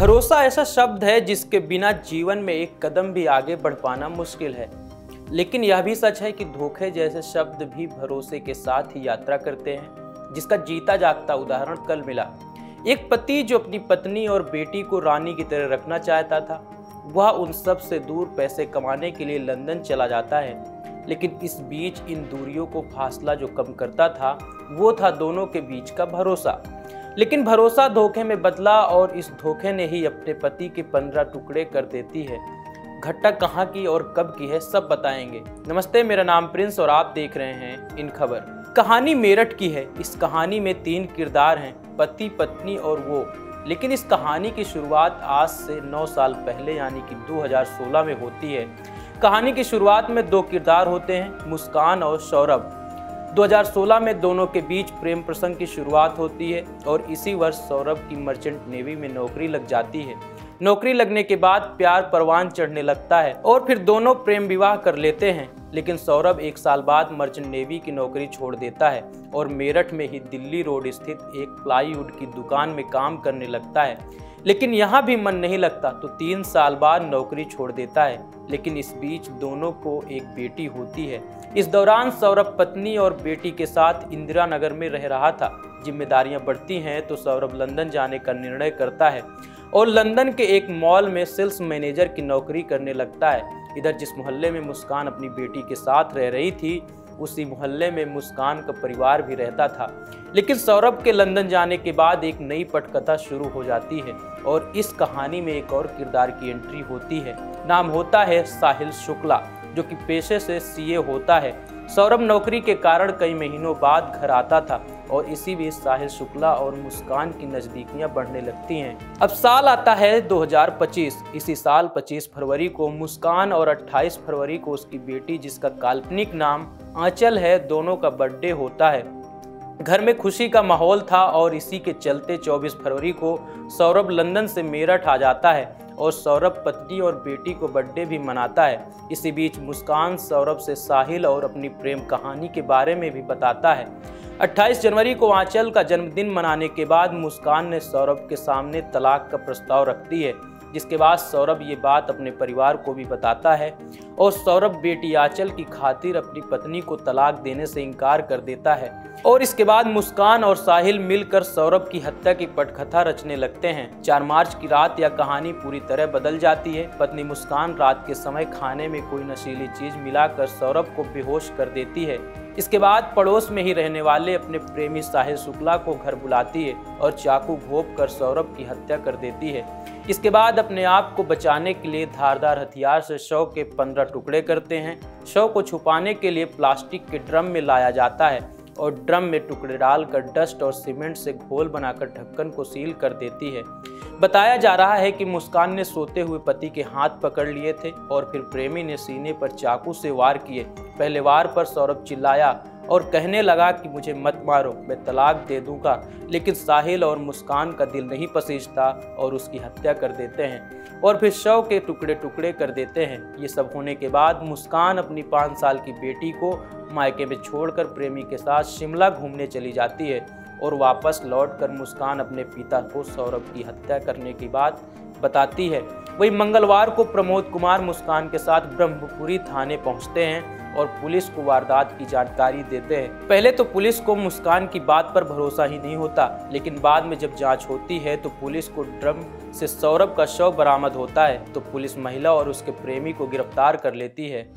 भरोसा ऐसा शब्द है जिसके बिना जीवन में एक कदम भी आगे बढ़ पाना मुश्किल है। लेकिन यह भी सच है कि धोखे जैसे शब्द भी भरोसे के साथ ही यात्रा करते हैं, जिसका जीता जागता उदाहरण कल मिला। एक पति जो अपनी पत्नी और बेटी को रानी की तरह रखना चाहता था, वह उन सब से दूर पैसे कमाने के लिए लंदन चला जाता है। लेकिन इस बीच इन दूरियों को फासला जो कम करता था, वो था दोनों के बीच का भरोसा। लेकिन भरोसा धोखे में बदला और इस धोखे ने ही अपने पति के 15 टुकड़े कर देती है। घटना कहाँ की और कब की है, सब बताएंगे। नमस्ते, मेरा नाम प्रिंस और आप देख रहे हैं इन खबर। कहानी मेरठ की है। इस कहानी में 3 किरदार हैं, पति, पत्नी और वो। लेकिन इस कहानी की शुरुआत आज से 9 साल पहले यानी कि 2016 में होती है। कहानी की शुरुआत में 2 किरदार होते हैं, मुस्कान और सौरभ। 2016 में दोनों के बीच प्रेम प्रसंग की शुरुआत होती है और इसी वर्ष सौरभ की मर्चेंट नेवी में नौकरी लग जाती है। नौकरी लगने के बाद प्यार परवान चढ़ने लगता है और फिर दोनों प्रेम विवाह कर लेते हैं। लेकिन सौरभ 1 साल बाद मर्चेंट नेवी की नौकरी छोड़ देता है और मेरठ में ही दिल्ली रोड स्थित एक प्लाईवुड की दुकान में काम करने लगता है। लेकिन यहाँ भी मन नहीं लगता तो 3 साल बाद नौकरी छोड़ देता है। लेकिन इस बीच दोनों को एक बेटी होती है। इस दौरान सौरभ पत्नी और बेटी के साथ इंदिरा नगर में रह रहा था। जिम्मेदारियां बढ़ती हैं तो सौरभ लंदन जाने का निर्णय करता है और लंदन के एक मॉल में सेल्स मैनेजर की नौकरी करने लगता है। इधर जिस मोहल्ले में मुस्कान अपनी बेटी के साथ रह रही थी, उसी मोहल्ले में मुस्कान का परिवार भी रहता था। लेकिन सौरभ के लंदन जाने के बाद एक नई पटकथा शुरू हो जाती है और इस कहानी में एक और किरदार की एंट्री होती है। नाम होता है साहिल शुक्ला, जो कि पेशे से सीए होता है। सौरभ नौकरी के कारण कई महीनों बाद घर आता था और इसी बीच साहिल शुक्ला और मुस्कान की नजदीकियां बढ़ने लगती हैं। अब साल आता है 2025। इसी साल 25 फरवरी को मुस्कान और 28 फरवरी को उसकी बेटी, जिसका काल्पनिक नाम आंचल है, दोनों का बर्थडे होता है। घर में खुशी का माहौल था और इसी के चलते 24 फरवरी को सौरभ लंदन से मेरठ आ जाता है और सौरभ पत्नी और बेटी को बर्थडे भी मनाता है। इसी बीच मुस्कान सौरभ से साहिल और अपनी प्रेम कहानी के बारे में भी बताता है। 28 जनवरी को आंचल का जन्मदिन मनाने के बाद मुस्कान ने सौरभ के सामने तलाक का प्रस्ताव रखती है, जिसके बाद सौरभ ये बात अपने परिवार को भी बताता है और सौरभ बेटी आंचल की खातिर अपनी पत्नी को तलाक देने से इनकार कर देता है। और इसके बाद मुस्कान और साहिल मिलकर सौरभ की हत्या की पटकथा रचने लगते हैं। 4 मार्च की रात यह कहानी पूरी तरह बदल जाती है। पत्नी मुस्कान रात के समय खाने में कोई नशीली चीज मिलाकर सौरभ को बेहोश कर देती है। इसके बाद पड़ोस में ही रहने वाले अपने प्रेमी साहिल शुक्ला को घर बुलाती है और चाकू घोंप कर सौरभ की हत्या कर देती है। इसके बाद अपने आप को बचाने के लिए धारदार हथियार से शव के 15 टुकड़े करते हैं। शव को छुपाने के लिए प्लास्टिक के ड्रम में लाया जाता है और ड्रम में टुकड़े डालकर डस्ट और सीमेंट से घोल बनाकर ढक्कन को सील कर देती है। बताया जा रहा है कि मुस्कान ने सोते हुए पति के हाथ पकड़ लिए थे और फिर प्रेमी ने सीने पर चाकू से वार किए। पहले वार पर सौरभ चिल्लाया और कहने लगा कि मुझे मत मारो, मैं तलाक दे दूंगा। लेकिन साहिल और मुस्कान का दिल नहीं पसीजता और उसकी हत्या कर देते हैं और फिर शव के टुकड़े टुकड़े कर देते हैं। ये सब होने के बाद मुस्कान अपनी 5 साल की बेटी को मायके में छोड़कर प्रेमी के साथ शिमला घूमने चली जाती है और वापस लौटकर मुस्कान अपने पिता को सौरभ की हत्या करने की बात बताती है। वही मंगलवार को प्रमोद कुमार मुस्कान के साथ ब्रह्मपुरी थाने पहुंचते हैं और पुलिस को वारदात की जानकारी देते हैं। पहले तो पुलिस को मुस्कान की बात पर भरोसा ही नहीं होता, लेकिन बाद में जब जांच होती है तो पुलिस को ड्रम से सौरभ का शव बरामद होता है तो पुलिस महिला और उसके प्रेमी को गिरफ्तार कर लेती है।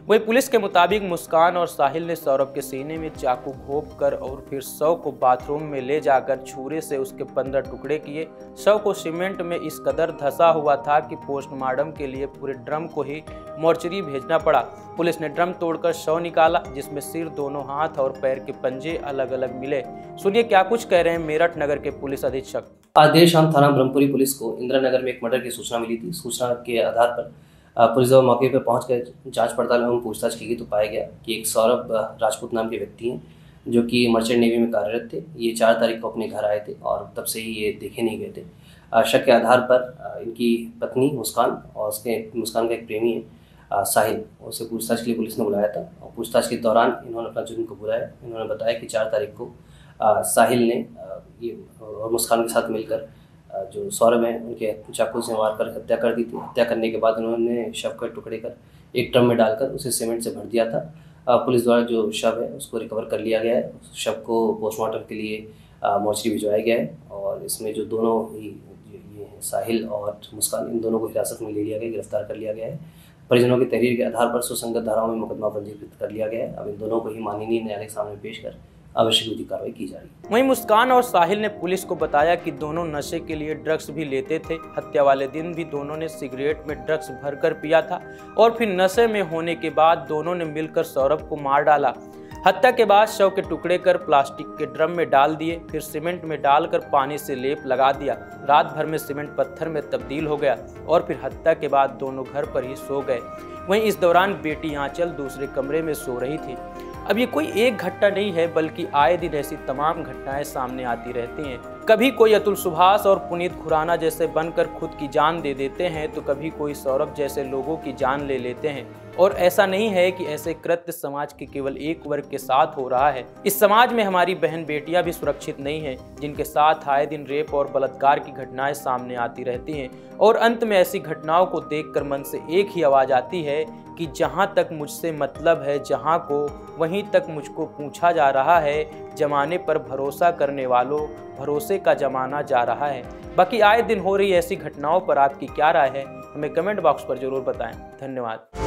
वही पुलिस के मुताबिक मुस्कान और साहिल ने सौरभ के सीने में चाकू घोंप कर और फिर शव को बाथरूम में ले जाकर छुरे से उसके 15 टुकड़े किए। शव को सीमेंट में इस कदर धंसा हुआ था कि पोस्टमार्टम के लिए पूरे ड्रम को ही मोर्चरी भेजना पड़ा। पुलिस ने ड्रम तोड़कर शव निकाला, जिसमें सिर, दोनों हाथ और पैर के पंजे अलग अलग मिले। सुनिए क्या कुछ कह रहे हैं मेरठ नगर के पुलिस अधीक्षक। आज देर शाम थाना ब्रह्मपुरी पुलिस को इंदिरा नगर में एक मर्डर की सूचना मिली थी। सूचना के आधार पर पुलिस जब मौके पर पहुंचकर जांच पड़ताल एवं पूछताछ की गई तो पाया गया कि एक सौरभ राजपूत नाम के व्यक्ति हैं, जो कि मर्चेंट नेवी में कार्यरत थे। ये 4 तारीख को अपने घर आए थे और तब से ही ये देखे नहीं गए थे। शक के आधार पर इनकी पत्नी मुस्कान और मुस्कान का एक प्रेमी है साहिल, उसे पूछताछ के लिए पुलिस ने बुलाया था और पूछताछ के दौरान इन्होंने अपना जुर्म कबूला। इन्होंने बताया कि 4 तारीख को साहिल ने ये और मुस्कान के साथ मिलकर जो सौरभ हैं उनके चाकू से मार कर हत्या कर दी थी। हत्या करने के बाद उन्होंने शव के टुकड़े कर एक ड्रम में डालकर उसे सीमेंट से भर दिया था। पुलिस द्वारा जो शव है उसको रिकवर कर लिया गया है। शव को पोस्टमार्टम के लिए मोर्चरी भिजवाया गया है और इसमें जो दोनों ही ये हैं साहिल और मुस्कान, इन दोनों को हिरासत में ले लिया गया, गिरफ्तार कर लिया गया है। परिजनों की तहरीर के आधार पर सुसंगत धाराओं में मुकदमा पंजीकृत कर लिया गया है। अब इन दोनों को ही माननीय न्यायालय के सामने पेश कर आवश्यक विधिक कार्रवाई की जा रही है। वहीं मुस्कान और साहिल ने पुलिस को बताया कि दोनों नशे के लिए ड्रग्स भी लेते थे। हत्या वाले दिन भी दोनों ने सिगरेट में ड्रग्स भरकर पिया था और फिर नशे में होने के बाद दोनों ने मिलकर सौरभ को मार डाला। हत्या के बाद शव के टुकड़े कर प्लास्टिक के ड्रम में डाल दिए, फिर सीमेंट में डालकर पानी से लेप लगा दिया। रात भर में सीमेंट पत्थर में तब्दील हो गया और फिर हत्या के बाद दोनों घर पर ही सो गए। वहीं इस दौरान बेटी आंचल दूसरे कमरे में सो रही थी। अब ये कोई एक घटना नहीं है, बल्कि आए दिन ऐसी तमाम घटनाएं सामने आती रहती हैं। कभी कोई अतुल सुभाष और पुनीत खुराना जैसे बनकर खुद की जान दे देते हैं, तो कभी कोई सौरभ जैसे लोगों की जान ले लेते हैं। और ऐसा नहीं है कि ऐसे कृत्य समाज के केवल एक वर्ग के साथ हो रहा है। इस समाज में हमारी बहन बेटियां भी सुरक्षित नहीं हैं, जिनके साथ आए दिन रेप और बलात्कार की घटनाएं सामने आती रहती हैं। और अंत में ऐसी घटनाओं को देखकर मन से एक ही आवाज़ आती है कि जहाँ तक मुझसे मतलब है जहाँ को, वहीं तक मुझको पूछा जा रहा है। जमाने पर भरोसा करने वालों, भरोसे का जमाना जा रहा है। बाकी आए दिन हो रही ऐसी घटनाओं पर आपकी क्या राय है, हमें कमेंट बॉक्स पर जरूर बताएं। धन्यवाद।